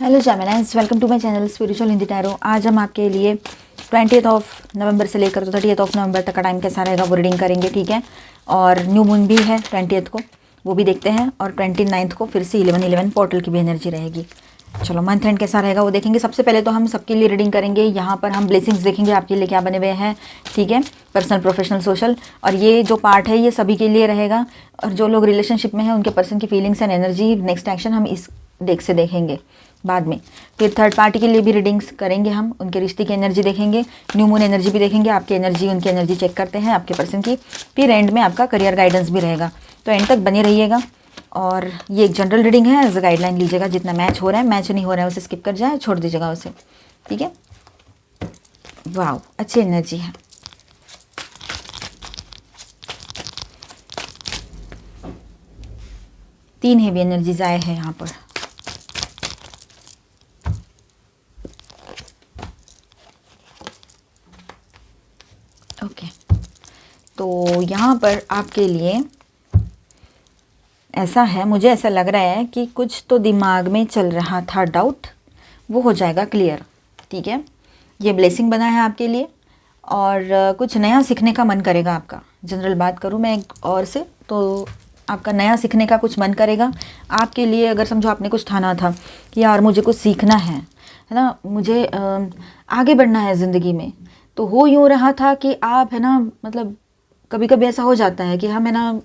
Hello Geminis, welcome to my channel spiritual Hindi tarot. आज हम आपके लिए 20 नवंबर से लेकर तो 30 नवंबर तक का टाइम कैसा रहेगा वो रीडिंग करेंगे, ठीक है। और न्यू मून भी है 20 को, वो भी देखते हैं। और 29 को फिर से 11 पोर्टल की भी एनर्जी रहेगी। चलो मंथ एंड कैसा रहेगा वो देखेंगे। सबसे पहले तो हम सबके लिए रीडिंग करेंगे। यहाँ पर हम ब्लेसिंग्स देखेंगे आपके लिए क्या बने हुए हैं, ठीक है। पर्सनल, प्रोफेशनल, सोशल, और ये जो पार्ट है ये सभी के लिए रहेगा। और जो लोग रिलेशनशिप में हैं उनके पर्सन की feelings and energy, next action हम इस डेक से देखेंगे बाद में। फिर थर्ड पार्टी के लिए भी रीडिंग्स करेंगे हम, उनके रिश्ते की एनर्जी देखेंगे, न्यू मून एनर्जी भी देखेंगे, आपकी एनर्जी उनकी एनर्जी चेक करते हैं आपके पर्सन की। फिर एंड में आपका करियर गाइडेंस भी रहेगा, तो एंड तक बने रहिएगा। और ये एक जनरल रीडिंग है, एज अ गाइडलाइन लीजिएगा। जितना मैच हो रहा है, मैच नहीं हो रहा है उसे स्किप कर जाए, छोड़ दीजिएगा उसे, ठीक है। वाह, अच्छी एनर्जी है। तीन हेवी एनर्जीज आए हैं यहाँ पर। ओके, तो यहाँ पर आपके लिए ऐसा है, मुझे ऐसा लग रहा है कि कुछ तो दिमाग में चल रहा था डाउट, वो हो जाएगा क्लियर, ठीक है। ये ब्लेसिंग बना है आपके लिए और कुछ नया सीखने का मन करेगा आपका। जनरल बात करूँ मैं एक और से, तो आपका नया सीखने का कुछ मन करेगा आपके लिए। अगर समझो आपने कुछ ठाना था कि यार मुझे कुछ सीखना है ना, मुझे आगे बढ़ना है ज़िंदगी में, तो हो यूँ रहा था कि आप, है ना, मतलब कभी कभी ऐसा हो जाता है कि हम, है ना,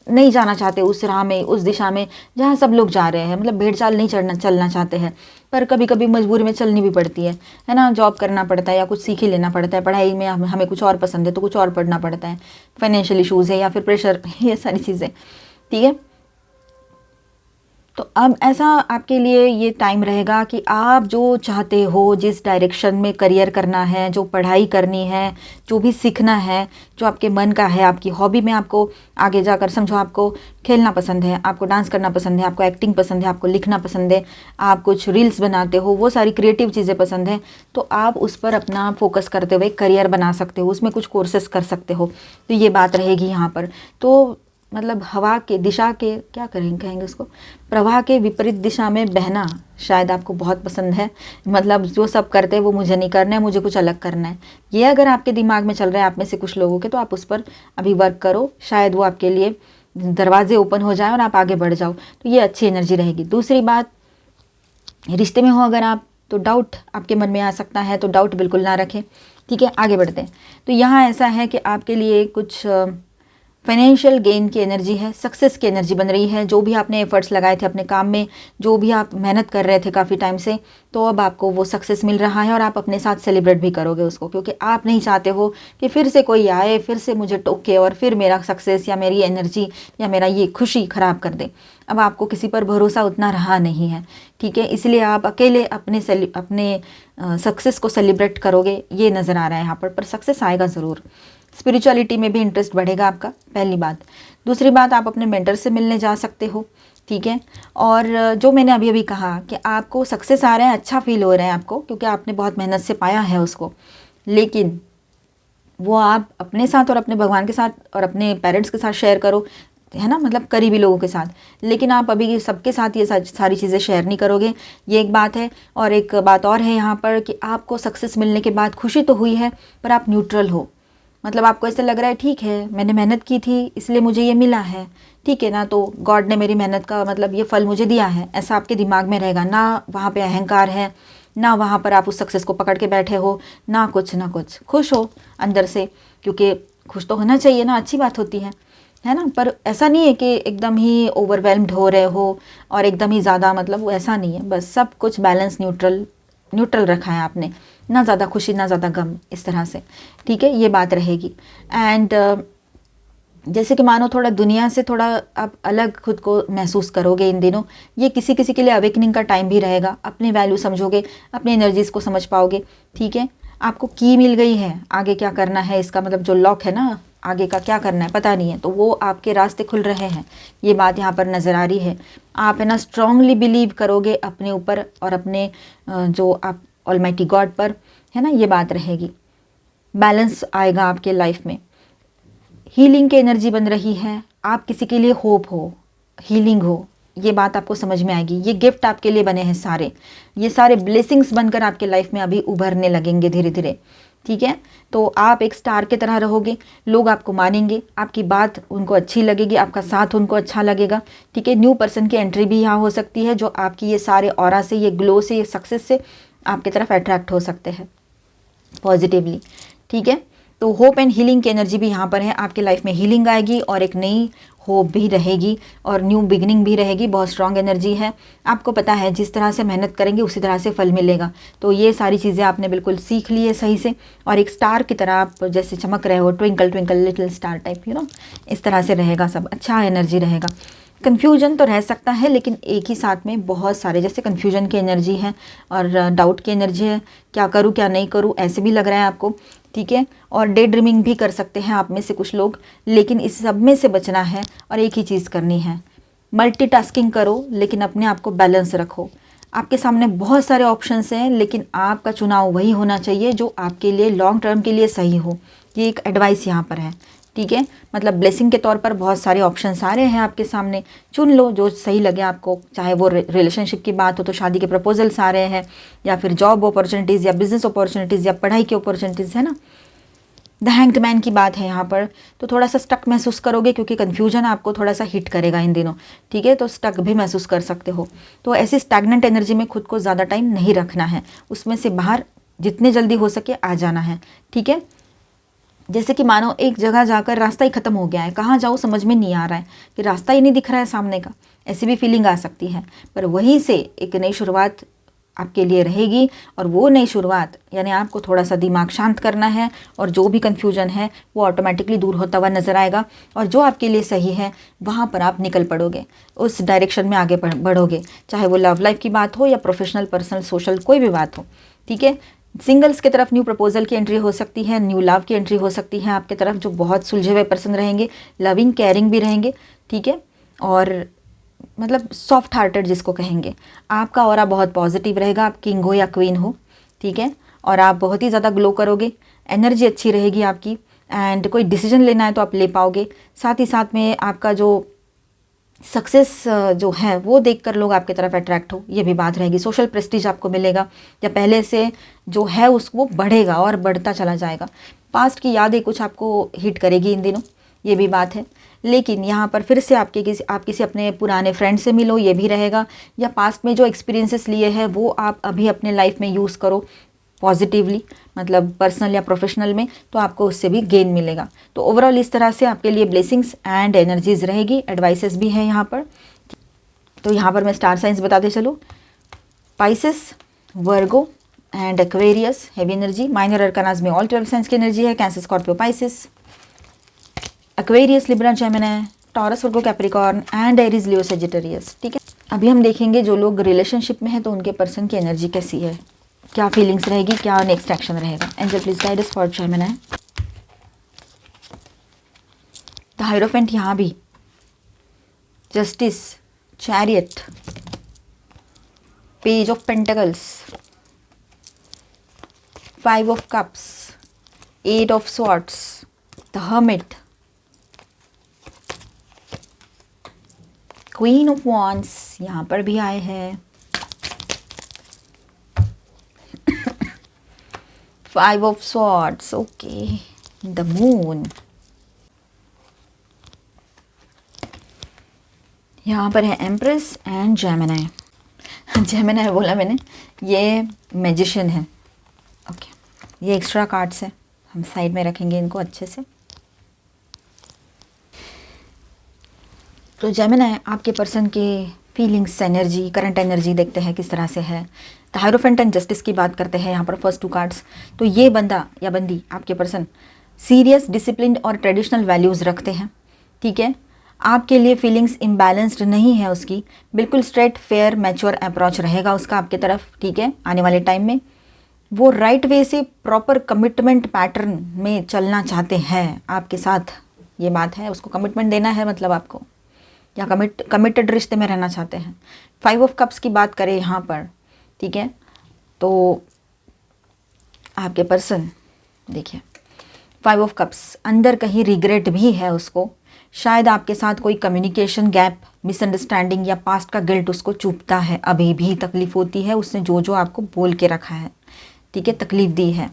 नहीं जाना चाहते उस राह में, उस दिशा में जहाँ सब लोग जा रहे हैं। मतलब भेड़ चाल नहीं चलना चाहते हैं, पर कभी कभी मजबूरी में चलनी भी पड़ती है ना। जॉब करना पड़ता है या कुछ सीख ही लेना पड़ता है। पढ़ाई में हमें कुछ और पसंद है तो कुछ और पढ़ना पड़ता है। फाइनेंशियल इशूज़ है या फिर प्रेशर, ये सारी चीज़ें, ठीक है। तो अब ऐसा आपके लिए ये टाइम रहेगा कि आप जो चाहते हो, जिस डायरेक्शन में करियर करना है, जो पढ़ाई करनी है, जो भी सीखना है, जो आपके मन का है, आपकी हॉबी में आपको आगे जाकर, समझो आपको खेलना पसंद है, आपको डांस करना पसंद है, आपको एक्टिंग पसंद है, आपको लिखना पसंद है, आप कुछ रील्स बनाते हो, वो सारी क्रिएटिव चीज़ें पसंद हैं, तो आप उस पर अपना फोकस करते हुए करियर बना सकते हो, उसमें कुछ कोर्सेस कर सकते हो। तो ये बात रहेगी यहाँ पर। तो मतलब हवा के दिशा के, क्या कहेंगे उसको, प्रवाह के विपरीत दिशा में बहना शायद आपको बहुत पसंद है। मतलब जो सब करते हैं वो मुझे नहीं करना है, मुझे कुछ अलग करना है। ये अगर आपके दिमाग में चल रहा है आप में से कुछ लोगों के, तो आप उस पर अभी वर्क करो, शायद वो आपके लिए दरवाजे ओपन हो जाए और आप आगे बढ़ जाओ। तो ये अच्छी एनर्जी रहेगी। दूसरी बात, रिश्ते में हो अगर आप, तो डाउट आपके मन में आ सकता है, तो डाउट बिल्कुल ना रखें, ठीक है। आगे बढ़ते हैं। तो यहाँ ऐसा है कि आपके लिए कुछ फाइनेंशियल गेन की एनर्जी है, सक्सेस की एनर्जी बन रही है। जो भी आपने एफर्ट्स लगाए थे अपने काम में, जो भी आप मेहनत कर रहे थे काफ़ी टाइम से, तो अब आपको वो सक्सेस मिल रहा है और आप अपने साथ सेलिब्रेट भी करोगे उसको, क्योंकि आप नहीं चाहते हो कि फिर से कोई आए, फिर से मुझे टोके और फिर मेरा सक्सेस या मेरी एनर्जी या मेरा ये खुशी ख़राब कर दे। अब आपको किसी पर भरोसा उतना रहा नहीं है, ठीक है। इसलिए आप अकेले अपने सक्सेस को सेलिब्रेट करोगे, ये नज़र आ रहा है यहाँ पर सक्सेस आएगा ज़रूर। स्पिरिचुअलिटी में भी इंटरेस्ट बढ़ेगा आपका, पहली बात। दूसरी बात, आप अपने मेंटर से मिलने जा सकते हो, ठीक है। और जो मैंने अभी अभी कहा कि आपको सक्सेस आ रहा है, अच्छा फील हो रहा है आपको, क्योंकि आपने बहुत मेहनत से पाया है उसको, लेकिन वो आप अपने साथ और अपने भगवान के साथ और अपने पेरेंट्स के साथ शेयर करो, है ना, मतलब करीबी लोगों के साथ। लेकिन आप अभी सबके साथ ये सारी चीज़ें शेयर नहीं करोगे, ये एक बात है। और एक बात और है यहाँ पर कि आपको सक्सेस मिलने के बाद खुशी तो हुई है, पर आप न्यूट्रल हो। मतलब आपको ऐसा लग रहा है, ठीक है मैंने मेहनत की थी इसलिए मुझे ये मिला है, ठीक है ना, तो गॉड ने मेरी मेहनत का मतलब ये फल मुझे दिया है, ऐसा आपके दिमाग में रहेगा ना। वहाँ पे अहंकार है ना, वहाँ पर आप उस सक्सेस को पकड़ के बैठे हो ना, कुछ ना कुछ खुश हो अंदर से, क्योंकि खुश तो होना चाहिए ना, अच्छी बात होती है ना। पर ऐसा नहीं है कि एकदम ही ओवरवेल्म्ड हो रहे हो और एकदम ही ज़्यादा, मतलब वो ऐसा नहीं है। बस सब कुछ बैलेंस, न्यूट्रल रखा है आपने, ना ज़्यादा खुशी ना ज़्यादा गम, इस तरह से, ठीक है। ये बात रहेगी। एंड जैसे कि मानो थोड़ा दुनिया से थोड़ा आप अलग खुद को महसूस करोगे इन दिनों। ये किसी किसी के लिए अवेकनिंग का टाइम भी रहेगा। अपनी वैल्यू समझोगे, अपनी एनर्जीज़ को समझ पाओगे, ठीक है। आपको की मिल गई है, आगे क्या करना है, इसका मतलब जो लॉक है ना, आगे का क्या करना है पता नहीं है, तो वो आपके रास्ते खुल रहे हैं, ये बात यहाँ पर नज़र आ रही है। आप, है ना, स्ट्रांगली बिलीव करोगे अपने ऊपर और अपने जो आप ऑलमाइटी गॉड पर, है ना, ये बात रहेगी। बैलेंस आएगा आपके लाइफ में। हीलिंग की एनर्जी बन रही है, आप किसी के लिए होप हो, हीलिंग हो, ये बात आपको समझ में आएगी। ये गिफ्ट आपके लिए बने हैं सारे, ये सारे ब्लेसिंग्स बनकर आपके लाइफ में अभी उभरने लगेंगे धीरे धीरे, ठीक है। तो आप एक स्टार की तरह रहोगे, लोग आपको मानेंगे, आपकी बात उनको अच्छी लगेगी, आपका साथ उनको अच्छा लगेगा, ठीक है। न्यू पर्सन की एंट्री भी यहाँ हो सकती है, जो आपकी ये सारे ऑरा से, ये ग्लो से, ये सक्सेस से आपकी तरफ अट्रैक्ट हो सकते हैं पॉजिटिवली, ठीक है। तो होप एंड हीलिंग की एनर्जी भी यहाँ पर है, आपके लाइफ में हीलिंग आएगी और एक नई होप भी रहेगी और न्यू बिगनिंग भी रहेगी। बहुत स्ट्रांग एनर्जी है, आपको पता है जिस तरह से मेहनत करेंगे उसी तरह से फल मिलेगा। तो ये सारी चीज़ें आपने बिल्कुल सीख ली है सही से, और एक स्टार की तरह आप जैसे चमक रहे हो, twinkle twinkle little star type, इस तरह से रहेगा सब, अच्छा एनर्जी रहेगा। कन्फ्यूजन तो रह सकता है, लेकिन एक ही साथ में बहुत सारे, जैसे कन्फ्यूजन की एनर्जी है और डाउट की एनर्जी है, क्या करूँ क्या नहीं करूँ ऐसे भी लग रहा है आपको, ठीक है। और डे ड्रीमिंग भी कर सकते हैं आप में से कुछ लोग, लेकिन इस सब में से बचना है और एक ही चीज़ करनी है, मल्टीटास्किंग करो लेकिन अपने आप को बैलेंस रखो। आपके सामने बहुत सारे ऑप्शंस हैं, लेकिन आपका चुनाव वही होना चाहिए जो आपके लिए लॉन्ग टर्म के लिए सही हो। ये एक एडवाइस यहाँ पर है, ठीक है। मतलब ब्लेसिंग के तौर पर बहुत सारे ऑप्शंस आ रहे हैं आपके सामने, चुन लो जो सही लगे आपको। चाहे वो रिलेशनशिप की बात हो तो शादी के प्रपोजल्स आ रहे हैं, या फिर जॉब अपॉर्चुनिटीज़ या बिजनेस अपॉर्चुनिटीज़ या पढ़ाई की अपॉर्चुनिटीज़, है ना। द हैंग्ड मैन की बात है यहाँ पर, तो थोड़ा सा स्टक महसूस करोगे क्योंकि कन्फ्यूजन आपको थोड़ा सा हिट करेगा इन दिनों, ठीक है। तो स्टक भी महसूस कर सकते हो। तो ऐसी स्टैग्नेंट एनर्जी में खुद को ज़्यादा टाइम नहीं रखना है, उसमें से बाहर जितने जल्दी हो सके आ जाना है, ठीक है। जैसे कि मानो एक जगह जाकर रास्ता ही ख़त्म हो गया है, कहाँ जाओ समझ में नहीं आ रहा है, कि रास्ता ही नहीं दिख रहा है सामने का, ऐसी भी फीलिंग आ सकती है। पर वहीं से एक नई शुरुआत आपके लिए रहेगी, और वो नई शुरुआत यानी आपको थोड़ा सा दिमाग शांत करना है, और जो भी कन्फ्यूजन है वो ऑटोमेटिकली दूर होता हुआ नज़र आएगा, और जो आपके लिए सही है वहाँ पर आप निकल पड़ोगे, उस डायरेक्शन में आगे बढ़ोगे। चाहे वो लव लाइफ की बात हो या प्रोफेशनल, पर्सनल, सोशल, कोई भी बात हो, ठीक है। सिंगल्स की तरफ न्यू प्रपोजल की एंट्री हो सकती है, न्यू लव की एंट्री हो सकती है आपके तरफ, जो बहुत सुलझे हुए पर्सन रहेंगे, लविंग केयरिंग भी रहेंगे, ठीक है। और मतलब सॉफ्ट हार्टेड जिसको कहेंगे, आपका ऑरा बहुत पॉजिटिव रहेगा, आप किंग हो या क्वीन हो, ठीक है। और आप बहुत ही ज़्यादा ग्लो करोगे, एनर्जी अच्छी रहेगी आपकी, एंड कोई डिसीजन लेना है तो आप ले पाओगे। साथ ही साथ में आपका जो सक्सेस जो है वो देखकर लोग आपकी तरफ अट्रैक्ट हो, ये भी बात रहेगी। सोशल प्रेस्टीज आपको मिलेगा, या पहले से जो है उसको बढ़ेगा और बढ़ता चला जाएगा। पास्ट की यादें कुछ आपको हिट करेगी इन दिनों, ये भी बात है। लेकिन यहाँ पर फिर से आप किसी अपने पुराने फ्रेंड से मिलो, ये भी रहेगा। या पास्ट में जो एक्सपीरियंसेस लिए हैं वो आप अभी अपने लाइफ में यूज़ करो पॉजिटिवली, मतलब पर्सनल या प्रोफेशनल में, तो आपको उससे भी गेन मिलेगा। तो ओवरऑल इस तरह से आपके लिए ब्लेसिंग्स एंड एनर्जीज रहेगी, एडवाइसेस भी हैं यहाँ पर। तो यहाँ पर मैं स्टार साइंस बताते चलूँ, Pisces, Virgo and Aquarius heavy energy. Minor arcanas में ऑल 12 साइंस की एनर्जी है, Cancer, Scorpio, Pisces, Aquarius, Libra, Gemini, Taurus, Virgo, Capricorn and Aries, Leo, Sagittarius, ठीक है। अभी हम देखेंगे जो लोग रिलेशनशिप में हैं तो उनके पर्सन की एनर्जी कैसी है, क्या फीलिंग्स रहेगी, क्या नेक्स्ट एक्शन रहेगा। Angel please guide us for Gemini. The hierophant यहाँ भी, justice, chariot, page of pentacles, 5 of cups, 8 of swords, the hermit, queen of wands यहाँ पर भी आए हैं, 5 of swords, okay, the moon, यहाँ पर है एम्प्रेस एंड जेमिनी। जेमिनी बोला मैंने, ये मैजिशियन है, ओके। ये एक्स्ट्रा कार्ड्स है, हम साइड में रखेंगे इनको अच्छे से। तो जेमिनी आपके पर्सन के फीलिंग्स, एनर्जी, करंट एनर्जी देखते हैं किस तरह से है। द हायरोफेंट एंड जस्टिस की बात करते हैं यहाँ पर फर्स्ट 2 कार्ड्स। तो ये बंदा या बंदी, आपके पर्सन सीरियस, डिसिप्लिन्ड और ट्रेडिशनल वैल्यूज़ रखते हैं, ठीक है। आपके लिए फीलिंग्स इम्बैलेंस्ड नहीं है उसकी, बिल्कुल स्ट्रेट, फेयर, मैच्योर अप्रोच रहेगा उसका आपके तरफ, ठीक है। आने वाले टाइम में वो राइट वे से प्रॉपर कमिटमेंट पैटर्न में चलना चाहते हैं आपके साथ, ये बात है। उसको कमिटमेंट देना है, मतलब आपको, या कमिटेड रिश्ते में रहना चाहते हैं। 5 ऑफ कप्स की बात करें यहाँ पर, ठीक है। तो आपके पर्सन देखिए, 5 ऑफ कप्स, अंदर कहीं रिग्रेट भी है उसको, शायद आपके साथ कोई कम्युनिकेशन गैप मिसअंडरस्टैंडिंग या पास्ट का गिल्ट उसको चुभता है, अभी भी तकलीफ़ होती है उसने जो जो आपको बोल के रखा है, ठीक है, तकलीफ़ दी है।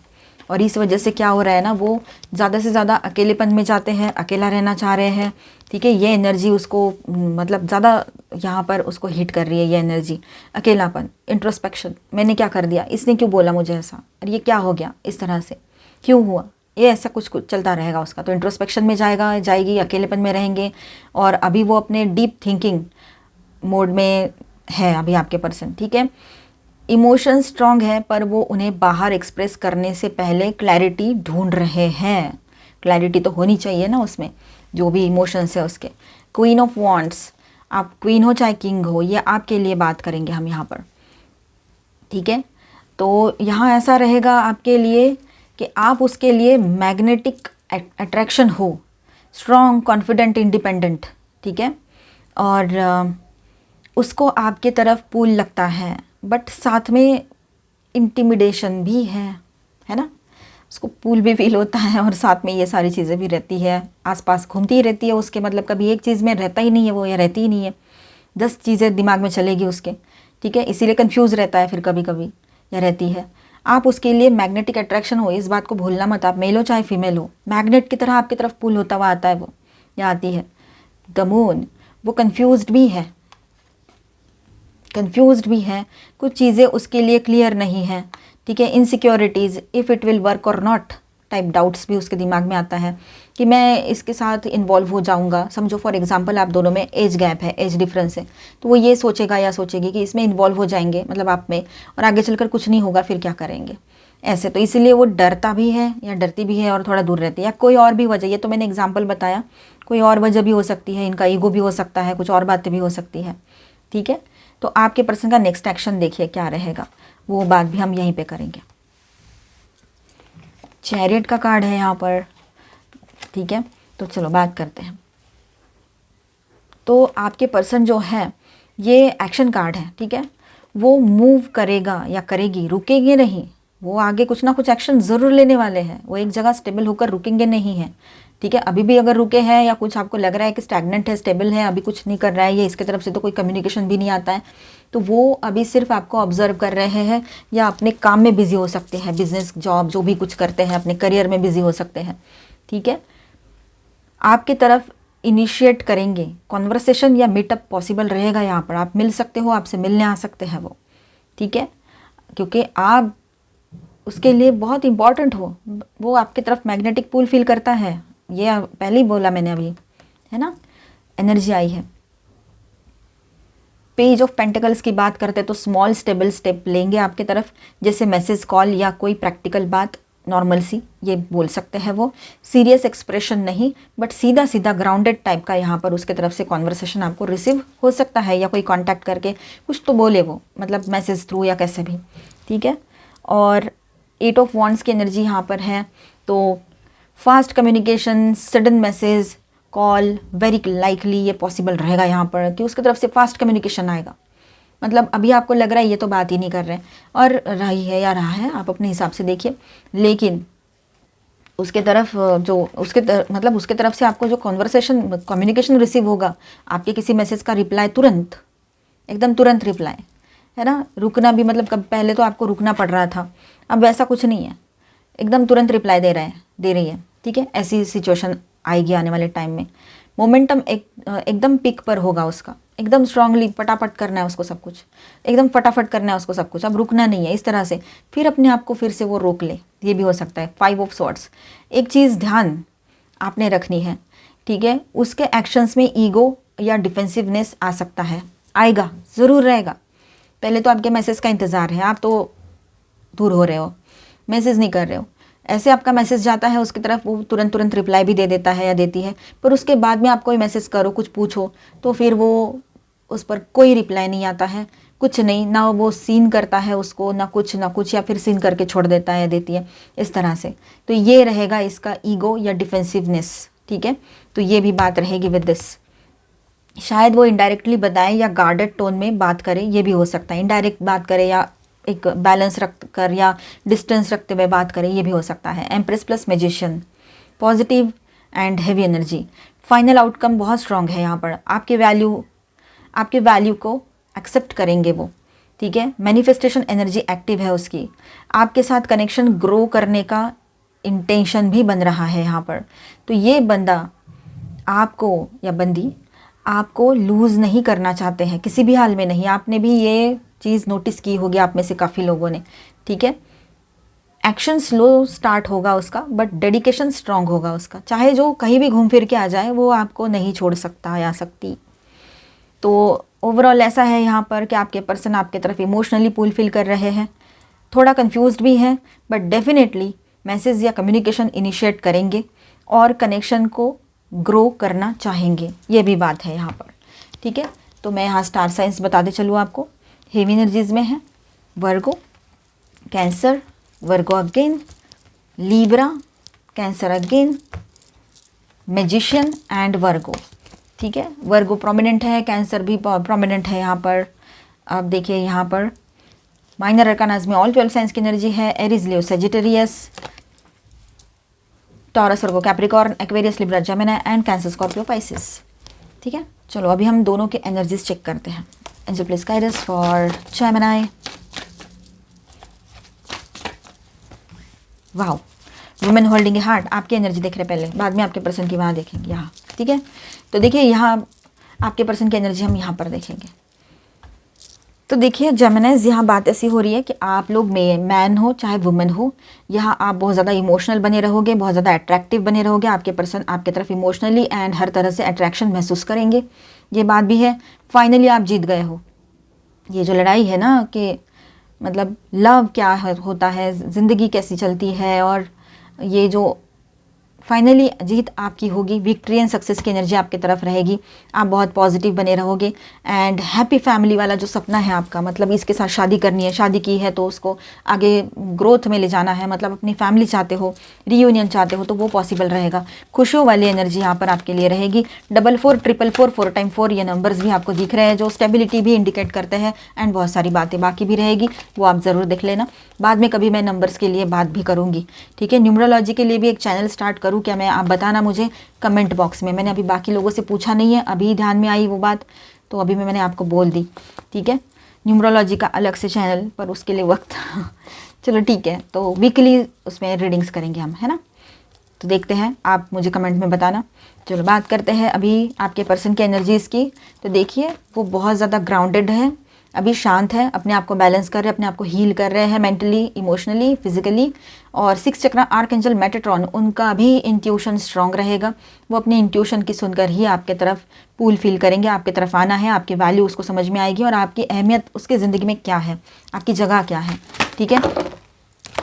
और इस वजह से क्या हो रहा है ना, वो ज़्यादा से ज़्यादा अकेलेपन में जाते हैं, अकेला रहना चाह रहे हैं, ठीक है। ये एनर्जी उसको मतलब ज़्यादा यहाँ पर उसको हिट कर रही है, ये एनर्जी, अकेलापन, इंट्रोस्पेक्शन, मैंने क्या कर दिया, इसने क्यों बोला मुझे ऐसा, और ये क्या हो गया, इस तरह से क्यों हुआ, ये ऐसा कुछ कुछ चलता रहेगा उसका। तो इंट्रोस्पेक्शन में जाएगी, अकेलेपन में रहेंगे। और अभी वो अपने डीप थिंकिंग मोड में है अभी आपके पर्सन, ठीक है। इमोशन स्ट्रांग है पर वो उन्हें बाहर एक्सप्रेस करने से पहले क्लैरिटी ढूंढ रहे हैं। क्लैरिटी तो होनी चाहिए ना उसमें, जो भी इमोशंस है उसके। क्वीन ऑफ वॉन्ड्स, आप क्वीन हो चाहे किंग हो, ये आपके लिए बात करेंगे हम यहाँ पर, ठीक है। तो यहाँ ऐसा रहेगा आपके लिए कि आप उसके लिए मैग्नेटिक अट्रैक्शन हो, स्ट्रॉन्ग, कॉन्फिडेंट, इंडिपेंडेंट, ठीक है। और उसको आपके तरफ पुल लगता है, बट साथ में इंटिमिडेशन भी है ना। उसको पुल भी फील होता है और साथ में ये सारी चीज़ें भी रहती है, आसपास घूमती ही रहती है उसके, मतलब कभी एक चीज़ में रहता ही नहीं है वो, या रहती ही नहीं है, 10 चीज़ें दिमाग में चलेगी उसके, ठीक है। इसीलिए कंफ्यूज रहता है फिर कभी कभी, या रहती है। आप उसके लिए मैग्नेटिक अट्रैक्शन हो, इस बात को भूलना मत, आप मेल हो चाहे फीमेल हो, मैग्नेट की तरह आपकी तरफ पुल होता हुआ आता है वो, या आती है। द मून, वो कंफ्यूज्ड भी है, कुछ चीज़ें उसके लिए क्लियर नहीं है, ठीक है। Insecurities, if it will work और नॉट टाइप डाउट्स भी उसके दिमाग में आता है कि मैं इसके साथ इन्वॉल्व हो जाऊंगा। समझो फॉर एग्जांपल आप दोनों में एज गैप है, एज डिफरेंस है, तो वो ये सोचेगा या सोचेगी कि इसमें इन्वॉल्व हो जाएंगे, मतलब आप में, और आगे चलकर कुछ नहीं होगा, फिर क्या करेंगे ऐसे। तो इसीलिए वो डरता भी है या डरती भी है और थोड़ा दूर रहती है, या कोई और भी वजह, ये तो मैंने एग्जाम्पल बताया, कोई और वजह भी हो सकती है, इनका ईगो भी हो सकता है, कुछ और बातें भी हो सकती है, ठीक है। तो आपके पर्सन का नेक्स्ट एक्शन देखिए क्या रहेगा, वो बात भी हम यहीं पे करेंगे। चैरियट का कार्ड है यहाँ पर, ठीक है। तो चलो बात करते हैं। तो आपके पर्सन जो है, ये एक्शन कार्ड है, ठीक है। वो मूव करेगा या करेगी, रुकेंगे नहीं, वो आगे कुछ ना कुछ एक्शन ज़रूर लेने वाले हैं, वो एक जगह स्टेबल होकर रुकेंगे नहीं हैं, ठीक है। अभी भी अगर रुके हैं या कुछ आपको लग रहा है कि स्टैग्नेंट है, स्टेबल है, अभी कुछ नहीं कर रहा है, ये इसके तरफ से तो कोई कम्युनिकेशन भी नहीं आता है, तो वो अभी सिर्फ आपको ऑब्जर्व कर रहे हैं या अपने काम में बिजी हो सकते हैं, बिजनेस, जॉब, जो भी कुछ करते हैं अपने करियर में बिजी हो सकते हैं, ठीक है। आपकी तरफ इनिशिएट करेंगे, कॉन्वर्सेशन या मीटअप पॉसिबल रहेगा यहाँ पर, आप मिल सकते हो, आपसे मिलने आ सकते हैं वो, ठीक है, क्योंकि आप उसके लिए बहुत इंपॉर्टेंट हो, वो आपकी तरफ मैग्नेटिक पुल फील करता है, ये पहले ही बोला मैंने अभी, है ना, एनर्जी आई है। पेज ऑफ पेंटिकल्स की बात करते हैं तो स्मॉल स्टेबल स्टेप लेंगे आपके तरफ, जैसे मैसेज, कॉल या कोई प्रैक्टिकल बात, नॉर्मल सी, ये बोल सकते हैं वो। सीरियस एक्सप्रेशन नहीं, बट सीधा सीधा ग्राउंडेड टाइप का यहाँ पर उसके तरफ से कॉन्वर्सेशन आपको रिसीव हो सकता है, या कोई कांटेक्ट करके कुछ तो बोले वो, मतलब मैसेज थ्रू या कैसे भी, ठीक है। और 8 ऑफ वॉन्ड्स की एनर्जी यहाँ पर है, तो fast communication, sudden message, call, very likely ये पॉसिबल रहेगा यहाँ पर कि उसकी तरफ से फास्ट कम्युनिकेशन आएगा। मतलब अभी आपको लग रहा है ये तो बात ही नहीं कर रहे हैं, और रही है या रहा है, आप अपने हिसाब से देखिए, लेकिन उसके तरफ जो मतलब उसके तरफ से आपको जो कॉन्वर्सेशन, कम्युनिकेशन रिसीव होगा, आपके किसी मैसेज का रिप्लाई तुरंत, एकदम तुरंत रिप्लाई, है ना। रुकना भी, मतलब कब पहले तो आपको रुकना पड़ रहा था, अब वैसा कुछ नहीं है, एकदम तुरंत रिप्लाई दे रही है, ठीक है। ऐसी सिचुएशन आएगी आने वाले टाइम में। मोमेंटम एकदम पिक पर होगा उसका, एकदम स्ट्रांगली फटाफट करना है उसको सब कुछ, एकदम फटाफट करना है उसको सब कुछ, अब रुकना नहीं है इस तरह से, फिर अपने आप को फिर से वो रोक ले, ये भी हो सकता है। 5 ऑफ स्वॉर्ड्स, एक चीज़ ध्यान आपने रखनी है, ठीक है, उसके एक्शंस में ईगो या डिफेंसिवनेस आ सकता है, आएगा, ज़रूर रहेगा। पहले तो आपके मैसेज का इंतज़ार है, आप तो दूर हो रहे हो, मैसेज नहीं कर रहे हो, ऐसे आपका मैसेज जाता है उसकी तरफ, वो तुरंत रिप्लाई भी दे देता है या देती है, पर उसके बाद में आप कोई मैसेज करो, कुछ पूछो, तो फिर वो उस पर कोई रिप्लाई नहीं आता है, कुछ नहीं, ना वो सीन करता है उसको, ना कुछ, या फिर सीन करके छोड़ देता है या देती है, इस तरह से। तो ये रहेगा इसका ईगो या डिफेंसिवनेस, ठीक है। तो ये भी बात रहेगी विद दिस। शायद वो इनडायरेक्टली बताए या गार्डेड टोन में बात करे, ये भी हो सकता है, इनडायरेक्ट बात करे या एक बैलेंस रख कर या डिस्टेंस रखते हुए बात करें, ये भी हो सकता है। Empress plus magician, positive and heavy energy, final outcome बहुत स्ट्रांग है यहाँ पर, आपकी वैल्यू आपके वैल्यू को एक्सेप्ट करेंगे वो, ठीक है। मैनिफेस्टेशन एनर्जी एक्टिव है उसकी, आपके साथ कनेक्शन ग्रो करने का इंटेंशन भी बन रहा है यहाँ पर। तो ये बंदा आपको या बंदी आपको लूज़ नहीं करना चाहते हैं किसी भी हाल में नहीं। आपने भी ये चीज़ नोटिस की होगी आप में से काफ़ी लोगों ने, ठीक है। एक्शन स्लो स्टार्ट होगा उसका, बट डेडिकेशन स्ट्रांग होगा उसका। चाहे जो कहीं भी घूम फिर के आ जाए वो आपको नहीं छोड़ सकता या सकती। तो ओवरऑल ऐसा है यहाँ पर कि आपके पर्सन आपके तरफ इमोशनली पुल फिल कर रहे हैं, थोड़ा कंफ्यूज्ड भी है, बट डेफिनेटली मैसेज या कम्युनिकेशन इनिशिएट करेंगे और कनेक्शन को ग्रो करना चाहेंगे, ये भी बात है यहाँ पर, ठीक है। तो मैं यहाँ स्टार साइंस बताते चलूँ आपको। हेवी एनर्जीज में है Virgo, Cancer, Virgo again, Libra, Cancer again, magician and Virgo, ठीक है। वर्गो प्रोमिनेंट है, कैंसर भी प्रोमिनेंट है यहाँ पर। अब देखिए यहाँ पर माइनर अरकानाज में ऑल 12 साइंस की एनर्जी है। Aries, Leo, Sagittarius, taurus, Virgo, Capricorn, Aquarius, Libra, Gemini and cancer, Scorpio, Pisces, ठीक है। चलो अभी हम दोनों के एनर्जीज चेक करते हैं। Angel please guide us for Gemini. Wow, women holding A heart, आपकी एनर्जी देख रहे पहले, बाद में आपके पर्सन की वहाँ देखेंगे यहाँ, ठीक है। तो देखिए यहाँ आपके पर्सन की एनर्जी हम यहाँ पर देखेंगे। तो देखिए जेमिनीज, यहाँ बात ऐसी हो रही है कि आप लोग मैन हो चाहे वुमेन हो, यहाँ आप बहुत ज़्यादा इमोशनल बने रहोगे, बहुत ज़्यादा अट्रैक्टिव बने रहोगे। आपके पर्सन आपके तरफ इमोशनली एंड हर तरह से अट्रैक्शन महसूस करेंगे, ये बात भी है। फाइनली आप जीत गए हो। ये जो लड़ाई है ना कि मतलब लव क्या होता है, ज़िंदगी कैसी चलती है, और ये जो फाइनली जीत आपकी होगी, विक्ट्री एंड सक्सेस की एनर्जी आपकी तरफ रहेगी। आप बहुत पॉजिटिव बने रहोगे एंड हैप्पी फैमिली वाला जो सपना है आपका, मतलब इसके साथ शादी करनी है, शादी की है तो उसको आगे ग्रोथ में ले जाना है, मतलब अपनी फैमिली चाहते हो, रीयूनियन चाहते हो, तो वो पॉसिबल रहेगा। खुशियों वाली एनर्जी यहाँ पर आपके लिए रहेगी। 44, 444, 4 टाइम 4 ये नंबर्स भी आपको दिख रहे हैं जो स्टेबिलिटी भी इंडिकेट करते हैं, एंड बहुत सारी बातें बाकी भी रहेगी, वो आप ज़रूर देख लेना। बाद में कभी मैं नंबर्स के लिए बात भी करूँगी, ठीक है। न्यूमरोलॉजी के लिए भी एक चैनल स्टार्ट करूँ क्या मैं, आप बताना मुझे कमेंट बॉक्स में। मैंने अभी बाकी लोगों से पूछा नहीं है, अभी ध्यान में आई वो बात, तो अभी मैंने आपको बोल दी, ठीक है। न्यूमरोलॉजी का अलग से चैनल, पर उसके लिए वक्त चलो ठीक है। तो वीकली उसमें रीडिंग्स करेंगे हम, है ना। तो देखते हैं, आप मुझे कमेंट में बताना। चलो बात करते हैं अभी आपके पर्सन की एनर्जीज़ की। तो देखिए वो बहुत ज़्यादा ग्राउंडेड है, अभी शांत है, अपने आप को बैलेंस कर रहे हैं, अपने आप को हील कर रहे हैं मेंटली, इमोशनली, फिजिकली। और 6 चक्रा आर्कएंजल मेटाट्रॉन, उनका भी इंट्यूशन स्ट्रांग रहेगा। वो अपने इंट्यूशन की सुनकर ही आपके तरफ पुल फील करेंगे, आपके तरफ आना है, आपकी वैल्यू उसको समझ में आएगी और आपकी अहमियत उसकी ज़िंदगी में क्या है, आपकी जगह क्या है, ठीक है।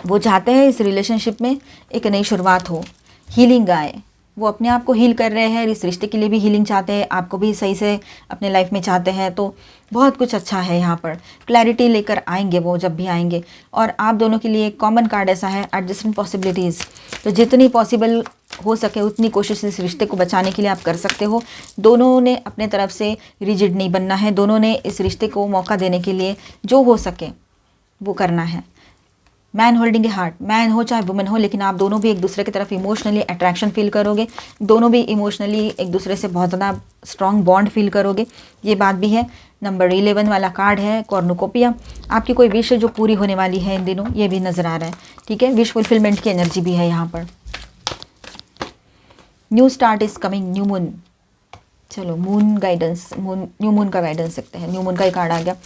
वो चाहते हैं इस रिलेशनशिप में एक नई शुरुआत हो, हीलिंग आए। वो अपने आप को हील कर रहे हैं, इस रिश्ते के लिए भी हीलिंग चाहते हैं, आपको भी सही से अपने लाइफ में चाहते हैं। तो बहुत कुछ अच्छा है यहाँ पर, क्लैरिटी लेकर आएंगे वो जब भी आएंगे। और आप दोनों के लिए कॉमन कार्ड ऐसा है, एडजस्टमेंट पॉसिबिलिटीज़। तो जितनी पॉसिबल हो सके उतनी कोशिश इस रिश्ते को बचाने के लिए आप कर सकते हो। दोनों ने अपने तरफ से रिजिड नहीं बनना है, दोनों ने इस रिश्ते को मौका देने के लिए जो हो सके वो करना है। मैन होल्डिंग ए हार्ट, मैन हो चाहे वुमेन हो, लेकिन आप दोनों भी एक दूसरे की तरफ इमोशनली अट्रैक्शन फील करोगे, दोनों भी इमोशनली एक दूसरे से बहुत ज़्यादा स्ट्रॉन्ग बॉन्ड फील करोगे, ये बात भी है। नंबर 11 वाला कार्ड है कॉर्नुकोपिया, आपकी कोई विश जो पूरी होने वाली है इन दिनों, ये भी नज़र आ रहा है, ठीक है। विश फुलफिलमेंट की एनर्जी भी है यहाँ पर। New start is coming, new moon. चलो मून गाइडेंस, न्यू मून का गाइडेंस सकते हैं, न्यू मून का ही कार्ड आ गया।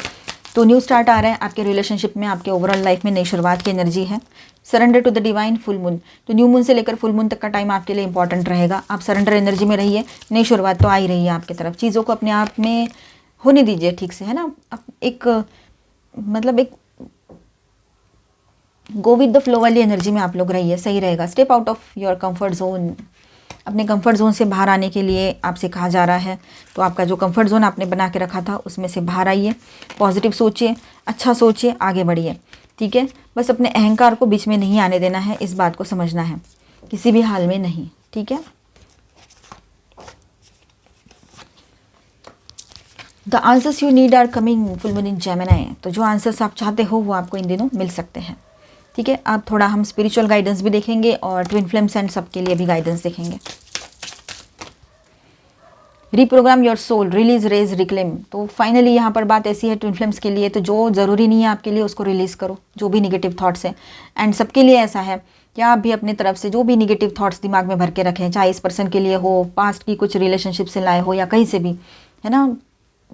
तो न्यू स्टार्ट आ रहा है आपके रिलेशनशिप में, आपके ओवरऑल लाइफ में नई शुरुआत की एनर्जी है। Surrender to the divine, full moon. तो न्यू मून से लेकर फुल मून तक का टाइम आपके लिए इंपॉर्टेंट रहेगा। आप सरेंडर एनर्जी में रहिए, नई शुरुआत तो आ ही रही है आपकी तरफ। चीज़ों को अपने आप में होने दीजिए ठीक से, है ना। एक मतलब एक गो विद द फ्लो वाली एनर्जी में आप लोग रहिए, सही रहेगा। Step out of your comfort zone, अपने कंफर्ट जोन से बाहर आने के लिए आपसे कहा जा रहा है। तो आपका जो कंफर्ट जोन आपने बना के रखा था उसमें से बाहर आइए, पॉजिटिव सोचिए, अच्छा सोचिए, आगे बढ़िए, ठीक है। बस अपने अहंकार को बीच में नहीं आने देना है, इस बात को समझना है, किसी भी हाल में नहीं, ठीक है। The answers you need are coming, full moon in Gemini. तो जो आंसर्स आप चाहते हो वो आपको इन दिनों मिल सकते हैं, ठीक है। अब थोड़ा हम स्पिरिचुअल गाइडेंस भी देखेंगे और ट्विन फ्लेम्स एंड सबके लिए भी गाइडेंस देखेंगे। Reprogram your soul, release, rage, reclaim. तो फाइनली यहाँ पर बात ऐसी है ट्विन फ्लेम्स के लिए, तो जो ज़रूरी नहीं है आपके लिए उसको रिलीज़ करो, जो भी निगेटिव थॉट्स हैं। एंड सबके लिए ऐसा है कि आप भी अपनी तरफ से जो भी निगेटिव थॉट्स दिमाग में भर के रखें, चाहे इस पर्सन के लिए हो, पास्ट की कुछ रिलेशनशिप से लाए हो या कहीं से भी, है ना,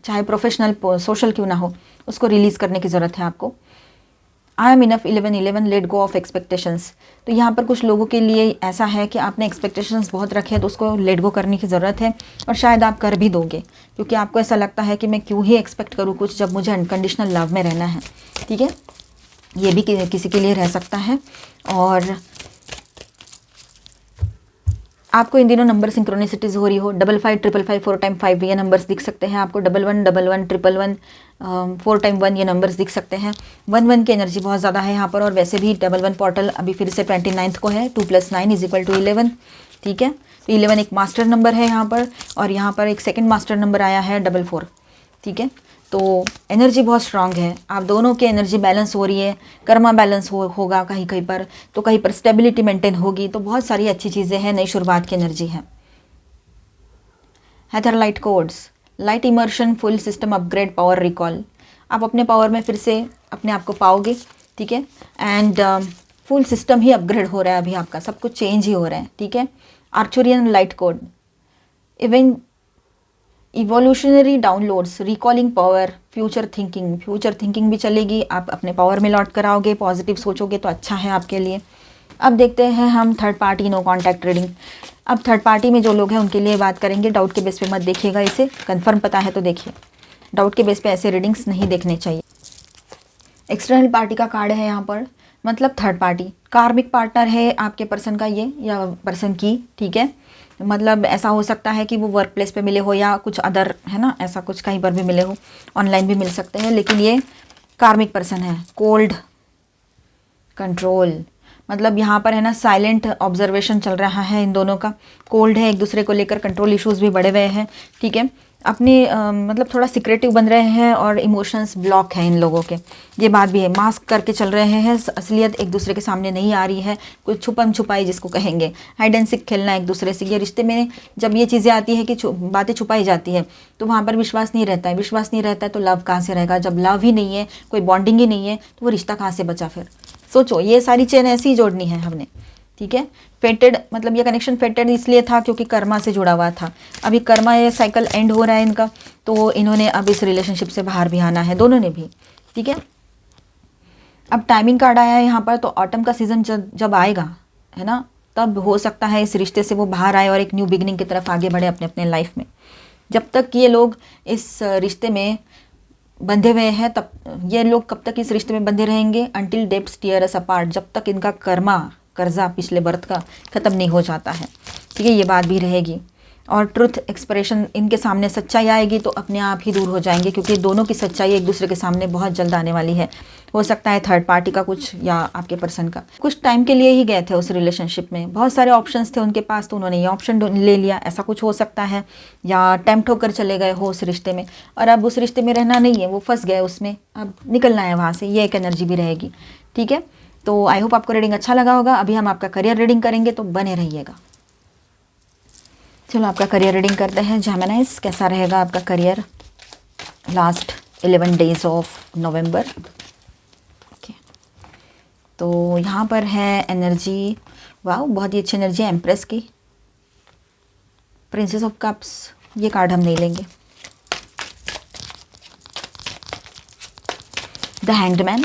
चाहे प्रोफेशनल सोशल क्यों ना हो, उसको रिलीज़ करने की ज़रूरत है आपको। I am enough 11 let go of expectations. तो यहाँ पर कुछ लोगों के लिए ऐसा है कि आपने एक्सपेक्टेशंस बहुत रखे हैं, तो उसको लेट गो करने की ज़रूरत है, और शायद आप कर भी दोगे, क्योंकि आपको ऐसा लगता है कि मैं क्यों ही एक्सपेक्ट करूँ कुछ जब मुझे अनकंडीशनल लव में रहना है। ठीक है, ये भी किसी के लिए रह सकता है। और आपको इन दिनों नंबर सिंक्रोनिसिटीज़ हो रही हो, 55 555 4 टाइम 5 ये नंबर्स दिख सकते हैं आपको, 11 11 1 4 टाइम 1 ये नंबर्स दिख सकते हैं। 11 की एनर्जी बहुत ज़्यादा है यहाँ पर, और वैसे भी 11 पोर्टल अभी फिर से 29 को है, 2 + 9 = 11। ठीक है, तो 11 एक मास्टर नंबर है यहाँ पर, और यहाँ पर एक सेकेंड मास्टर नंबर आया है 44। ठीक है, तो एनर्जी बहुत स्ट्रांग है, आप दोनों की एनर्जी बैलेंस हो रही है, कर्मा बैलेंस होगा कहीं कहीं पर, तो कहीं पर स्टेबिलिटी मेंटेन होगी, तो बहुत सारी अच्छी चीज़ें हैं, नई शुरुआत की एनर्जी है। Hathor light codes, light immersion, full system upgrade, power recall. आप अपने पावर में फिर से अपने आप को पाओगे। ठीक है, and full system he upgrade हो रहा है अभी, आपका सब कुछ चेंज ही हो रहा है। ठीक है, Arcturian light code, even evolutionary downloads, recalling power, future thinking भी चलेगी, आप अपने पावर में लौट कर आओगे, पॉजिटिव सोचोगे तो अच्छा है आपके लिए। अब देखते हैं हम third party no contact reading. अब थर्ड पार्टी में जो लोग हैं उनके लिए बात करेंगे, डाउट के बेस पे मत देखिएगा, इसे कंफर्म पता है तो देखिए, डाउट के बेस पे ऐसे रीडिंग्स नहीं देखने चाहिए। एक्सटर्नल पार्टी का कार्ड है यहाँ पर, मतलब थर्ड पार्टी, कार्मिक पार्टनर है आपके पर्सन का ये, या पर्सन की। ठीक है, मतलब ऐसा हो सकता है कि वो वर्क प्लेस पे मिले हो, या कुछ अदर, है ना, ऐसा कुछ कहीं पर भी मिले हो, ऑनलाइन भी मिल सकते हैं, लेकिन ये कार्मिक पर्सन है। कोल्ड कंट्रोल, मतलब यहाँ पर है ना साइलेंट ऑब्जर्वेशन चल रहा है इन दोनों का, कोल्ड है एक दूसरे को लेकर, कंट्रोल इश्यूज भी बढ़े हुए हैं। ठीक है, अपनी मतलब थोड़ा सिक्रेटिव बन रहे हैं, और इमोशंस ब्लॉक हैं इन लोगों के, ये बात भी है। मास्क करके चल रहे हैं, असलियत एक दूसरे के सामने नहीं आ रही है, कुछ छुपम छुपाई जिसको कहेंगे, हाइड एंड सीक खेलना एक दूसरे से। ये रिश्ते में जब ये चीज़ें आती है कि बातें छुपाई जाती है, तो वहाँ पर विश्वास नहीं रहता है, विश्वास नहीं रहता है तो लव कहाँ से रहेगा, जब लव ही नहीं है, कोई बॉन्डिंग ही नहीं है, तो वो रिश्ता कहाँ से बचा फिर। सोचो, ये सारी चेन ऐसी ही जोड़नी है हमने। ठीक है, फेटेड, मतलब ये कनेक्शन फेटेड इसलिए था क्योंकि कर्मा से जुड़ा हुआ था, अभी कर्मा ये साइकिल एंड हो रहा है इनका, तो इन्होंने अब इस रिलेशनशिप से बाहर भी आना है, दोनों ने भी। ठीक है, अब टाइमिंग कार्ड आया है यहाँ पर, तो ऑटम का सीज़न जब आएगा, है ना, तब हो सकता है इस रिश्ते से वो बाहर आए और एक न्यू बिगिनिंग की तरफ आगे बढ़े अपने अपने लाइफ में। जब तक ये लोग इस रिश्ते में बंधे हुए हैं, तब ये लोग कब तक इस रिश्ते में बंधे रहेंगे, अंटिल डेप्स टीयर अस अपार्ट, जब तक इनका कर्जा पिछले बर्थ का ख़त्म नहीं हो जाता है। ठीक है, ये बात भी रहेगी। और ट्रुथ एक्सप्रेशन, इनके सामने सच्चाई आएगी तो अपने आप ही दूर हो जाएंगे, क्योंकि दोनों की सच्चाई एक दूसरे के सामने बहुत जल्द आने वाली है। हो सकता है थर्ड पार्टी का कुछ, या आपके पर्सन का कुछ टाइम के लिए ही गए थे उस रिलेशनशिप में, बहुत सारे ऑप्शंस थे उनके पास, तो उन्होंने ये ऑप्शन ले लिया, ऐसा कुछ हो सकता है। या टेम्प्ट होकर चले गए हो उस रिश्ते में, और अब उस रिश्ते में रहना नहीं है, वो फंस गए उसमें, अब निकलना है वहाँ से, ये एक एनर्जी भी रहेगी। ठीक है, तो आई होप आपको रीडिंग अच्छा लगा होगा। अभी हम आपका करियर रीडिंग करेंगे, तो बने रहिएगा। चलो आपका करियर रीडिंग करते हैं। जेमिनाइज, कैसा रहेगा आपका career last 11 days of November. Okay, तो यहाँ पर है एनर्जी, वाह बहुत ही अच्छी एनर्जी है एम्प्रेस की, प्रिंसेस ऑफ कप्स, ये कार्ड हम नहीं लेंगे। The hanged man,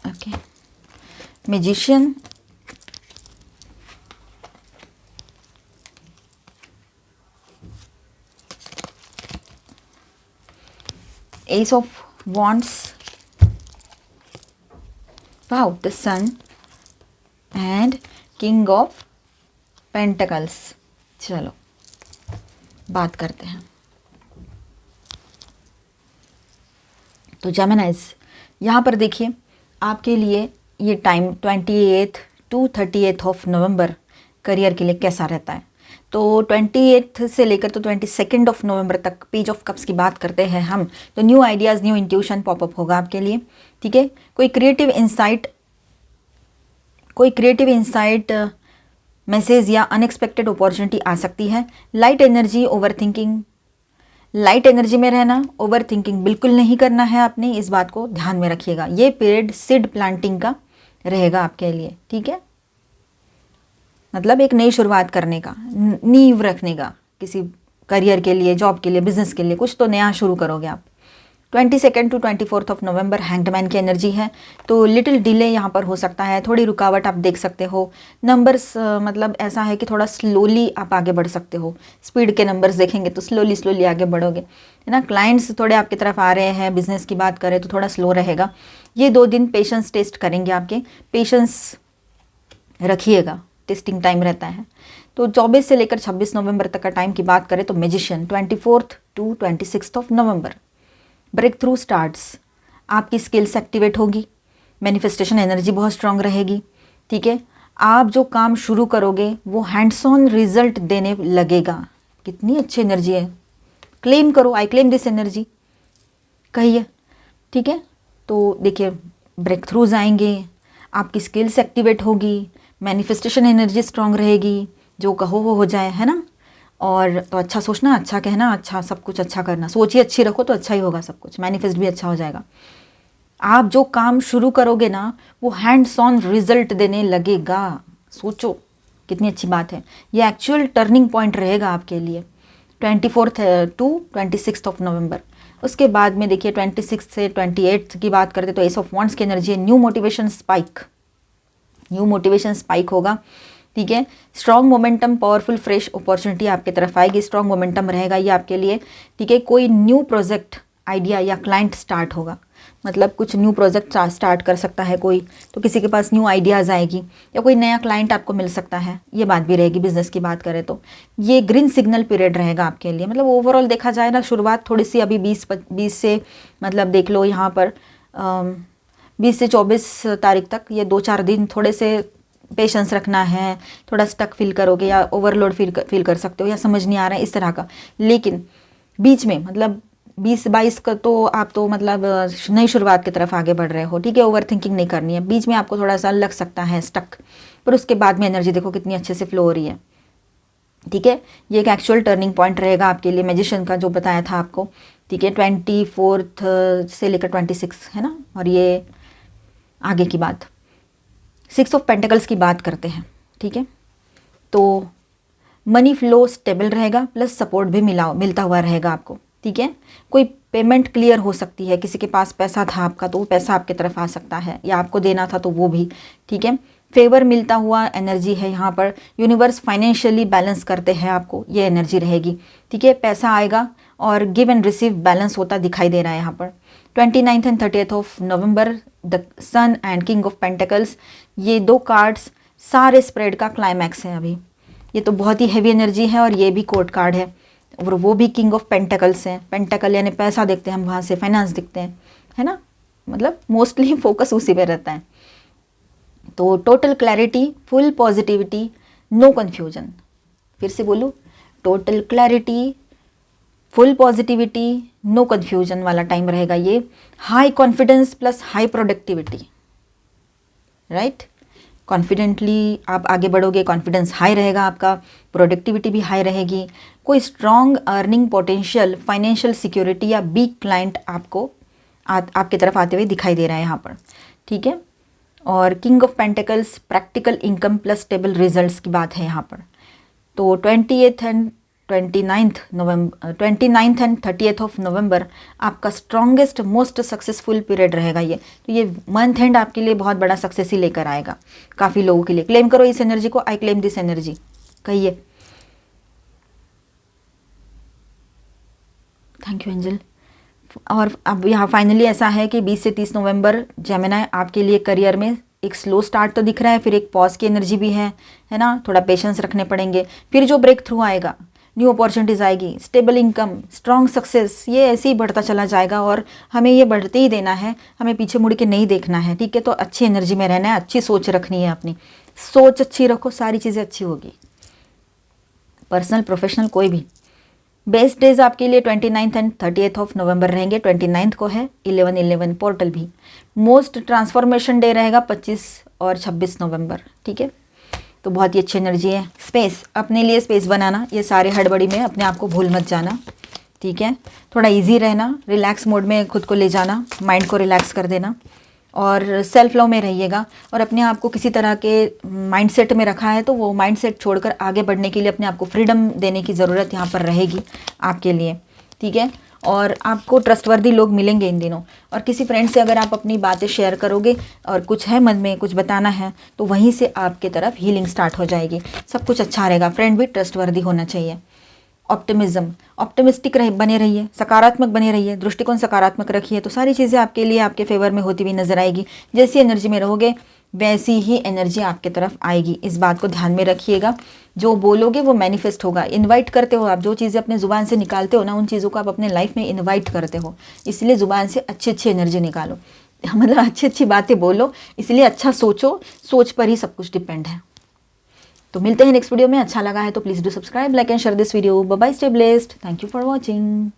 okay, magician, ace of wands, wow the sun, and king of pentacles. चलो बात करते हैं। तो जेमिनाइज, यहाँ पर देखिए आपके लिए ये time 28 to 30 of November career के लिए कैसा रहता है। तो 28 से लेकर तो 22 ऑफ नवंबर तक पेज ऑफ कप्स की बात करते हैं हम, तो new ideas, new intuition popup होगा आपके लिए। ठीक है, कोई क्रिएटिव इंसाइट मैसेज या अनएक्सपेक्टेड अपॉर्चुनिटी आ सकती है। Light energy, over thinking, light energy में रहना, ओवर थिंकिंग बिल्कुल नहीं करना है आपने, इस बात को ध्यान में रखिएगा। ये पीरियड सीड प्लांटिंग का रहेगा आपके लिए, ठीक है, मतलब एक नई शुरुआत करने का, नींव रखने का, किसी करियर के लिए, जॉब के लिए, बिजनेस के लिए, कुछ तो नया शुरू करोगे आप। 22 टू 24 ऑफ नवंबर हैंगमैन की एनर्जी है, तो लिटिल डिले यहाँ पर हो सकता है, थोड़ी रुकावट आप देख सकते हो। नंबर्स मतलब ऐसा है कि थोड़ा स्लोली आप आगे बढ़ सकते हो, स्पीड के नंबर्स देखेंगे तो स्लोली स्लोली आगे बढ़ोगे, है ना। क्लाइंट्स थोड़े आपकी तरफ आ रहे हैं, बिजनेस की बात करें तो थोड़ा स्लो रहेगा। ये 2 दिन पेशेंस टेस्ट करेंगे आपके, पेशेंस रखिएगा, टेस्टिंग टाइम रहता है। तो 24 से लेकर 26 नवंबर तक का टाइम की बात करें तो magician, 24 to 26 of November breakthrough starts, आपकी स्किल्स एक्टिवेट होगी, मैनिफेस्टेशन एनर्जी बहुत स्ट्रांग रहेगी, ठीक है। आप जो काम शुरू करोगे वो हैंड्स ऑन रिजल्ट देने लगेगा। कितनी अच्छी एनर्जी है, क्लेम करो, आई क्लेम दिस एनर्जी कहिए, ठीक है। तो देखिए ब्रेक थ्रूज आएंगे, आपकी स्किल्स एक्टिवेट होगी, मैनिफेस्टेशन एनर्जी स्ट्रांग रहेगी, जो कहो वो हो जाए, है ना। और तो अच्छा सोचना, अच्छा कहना, अच्छा सब कुछ अच्छा करना, सोचिए अच्छी रखो तो अच्छा ही होगा सब कुछ, मैनिफेस्ट भी अच्छा हो जाएगा। आप जो काम शुरू करोगे ना वो हैंड्स ऑन रिजल्ट देने लगेगा, सोचो कितनी अच्छी बात है। ये एक्चुअल टर्निंग पॉइंट रहेगा आपके लिए 24 टू 26 ऑफ नवंबर। उसके बाद में देखिए 26 से 28 की बात करते तो एस ऑफ वॉन्ड्स की एनर्जी है, new motivation spike, new motivation spike होगा, ठीक है। Strong momentum, powerful fresh opportunity आपके तरफ आएगी, स्ट्रॉन्ग मोमेंटम रहेगा ये आपके लिए, ठीक है। कोई न्यू प्रोजेक्ट आइडिया या क्लाइंट स्टार्ट होगा, मतलब कुछ न्यू प्रोजेक्ट स्टार्ट कर सकता है कोई, तो किसी के पास न्यू आइडियाज़ आएगी या कोई नया क्लाइंट आपको मिल सकता है, ये बात भी रहेगी। बिजनेस की बात करें तो ये ग्रीन सिग्नल पीरियड रहेगा आपके लिए, मतलब ओवरऑल देखा जाए ना, शुरुआत थोड़ी सी अभी 20 से मतलब देख लो यहाँ पर 20 से 24 तारीख तक, ये 2-4 दिन थोड़े से पेशेंस रखना है, थोड़ा स्टक फील करोगे या ओवरलोड फील कर सकते हो, या समझ नहीं आ रहा है इस तरह का। लेकिन बीच में मतलब 20-22 का तो आप तो मतलब नई शुरुआत की तरफ आगे बढ़ रहे हो, ठीक है। ओवर थिंकिंग नहीं करनी है, बीच में आपको थोड़ा सा लग सकता है स्टक, पर उसके बाद में एनर्जी देखो कितनी अच्छे से फ्लो हो रही है, ठीक है। ये एक एक्चुअल टर्निंग पॉइंट रहेगा आपके लिए, मैजिशियन का जो बताया था आपको, ठीक है। 24 से लेकर 26 है ना। और ये आगे की बात 6 ऑफ पेंटिकल्स की बात करते हैं, ठीक है। तो मनी फ्लो स्टेबल रहेगा, प्लस सपोर्ट भी मिलता हुआ रहेगा आपको, ठीक है। कोई पेमेंट क्लियर हो सकती है, किसी के पास पैसा था आपका तो वो पैसा आपके तरफ आ सकता है, या आपको देना था तो वो भी, ठीक है। फेवर मिलता हुआ एनर्जी है यहाँ पर, यूनिवर्स फाइनेंशियली बैलेंस करते हैं आपको, ये एनर्जी रहेगी, ठीक है। पैसा आएगा और गिव एंड रिसीव बैलेंस होता दिखाई दे रहा है यहाँ पर। 29 and 30 of November the sun and king of pentacles, ये 2 कार्ड्स सारे स्प्रेड का क्लाइमैक्स है अभी। ये तो बहुत ही हैवी एनर्जी है, और ये भी कोर्ट कार्ड है, और वो भी किंग ऑफ पेंटिकल्स हैं। पेंटिकल यानी पैसा देखते हैं हम, वहाँ से फाइनेंस दिखते हैं, है ना, मतलब मोस्टली फोकस उसी पे रहता है। तो total clarity, full positivity, no confusion, फिर से बोलूँ, total clarity, full positivity, no confusion वाला टाइम रहेगा ये। High confidence plus high productivity, right. Confidently आप आगे बढ़ोगे, कॉन्फिडेंस हाई रहेगा आपका, प्रोडक्टिविटी भी हाई रहेगी। कोई strong earning potential, financial security या बिग क्लाइंट आपको आपकी तरफ आते हुए दिखाई दे रहा है यहाँ पर, ठीक है। और king of pentacles, practical income plus stable results की बात है यहाँ पर। तो 28 एंड 29 एंड 30 ऑफ नवंबर आपका स्ट्रॉन्गेस्ट मोस्ट सक्सेसफुल पीरियड रहेगा ये। तो ये मंथ एंड आपके लिए बहुत बड़ा सक्सेस ही लेकर आएगा काफ़ी लोगों के लिए। क्लेम करो इस एनर्जी को, आई क्लेम दिस एनर्जी कहिए। Thank you angel. और अब यहाँ फाइनली ऐसा है कि 20 से 30 नवंबर जेमिनी आपके लिए करियर में एक स्लो स्टार्ट तो दिख रहा है, फिर एक पॉज की एनर्जी भी है ना, थोड़ा पेशेंस रखने पड़ेंगे। फिर जो ब्रेक थ्रू आएगा, न्यू अपॉर्चुनिटीज़ आएगी, स्टेबल इनकम, स्ट्रॉन्ग सक्सेस, ये ऐसे ही बढ़ता चला जाएगा और हमें ये बढ़ते ही देना है, हमें पीछे मुड़ के नहीं देखना है, ठीक है। तो अच्छी एनर्जी में रहना है, अच्छी सोच रखनी है, अपनी सोच अच्छी रखो, सारी चीज़ें अच्छी होगी, पर्सनल प्रोफेशनल कोई भी। बेस्ट डेज आपके लिए 29 एंड 30 ऑफ नवंबर रहेंगे। 29 को है 11/11 पोर्टल भी। मोस्ट ट्रांसफॉर्मेशन डे रहेगा 25 और 26 नवंबर, ठीक है। तो बहुत ही अच्छी एनर्जी है। स्पेस, अपने लिए स्पेस बनाना, ये सारे हड़बड़ी में अपने आप को भूल मत जाना, ठीक है। थोड़ा इजी रहना, रिलैक्स मोड में खुद को ले जाना, माइंड को रिलैक्स कर देना, और सेल्फ लव में रहिएगा। और अपने आप को किसी तरह के माइंडसेट में रखा है तो वो माइंडसेट छोड़कर आगे बढ़ने के लिए अपने आप को फ्रीडम देने की ज़रूरत यहाँ पर रहेगी आपके लिए, ठीक है। और आपको ट्रस्टवर्दी लोग मिलेंगे इन दिनों। और किसी फ्रेंड से अगर आप अपनी बातें शेयर करोगे और कुछ है मन में, कुछ बताना है, तो वहीं से आपके तरफ हीलिंग स्टार्ट हो जाएगी, सब कुछ अच्छा रहेगा। फ्रेंड भी ट्रस्टवर्दी होना चाहिए। ऑप्टिमिज्म, ऑप्टिमिस्टिक बने रहिए, सकारात्मक बने रहिए, दृष्टिकोण सकारात्मक रखिए, तो सारी चीज़ें आपके लिए आपके फेवर में होती हुई नजर आएगी। जैसी एनर्जी में रहोगे वैसी ही एनर्जी आपके तरफ आएगी, इस बात को ध्यान में रखिएगा। जो बोलोगे वो मैनिफेस्ट होगा। इन्वाइट करते हो आप, जो चीज़ें अपने ज़ुबान से निकालते हो ना, उन चीज़ों को आप अपने लाइफ में इन्वाइट करते हो। इसलिए ज़ुबान से अच्छी अच्छी एनर्जी निकालो, मतलब अच्छी अच्छी बातें बोलो, इसलिए अच्छा सोचो, सोच पर ही सब कुछ डिपेंड है। तो मिलते हैं नेक्स्ट वीडियो में। अच्छा लगा है तो please do subscribe, like and share this video. Bye bye, stay blessed, thank you for watching.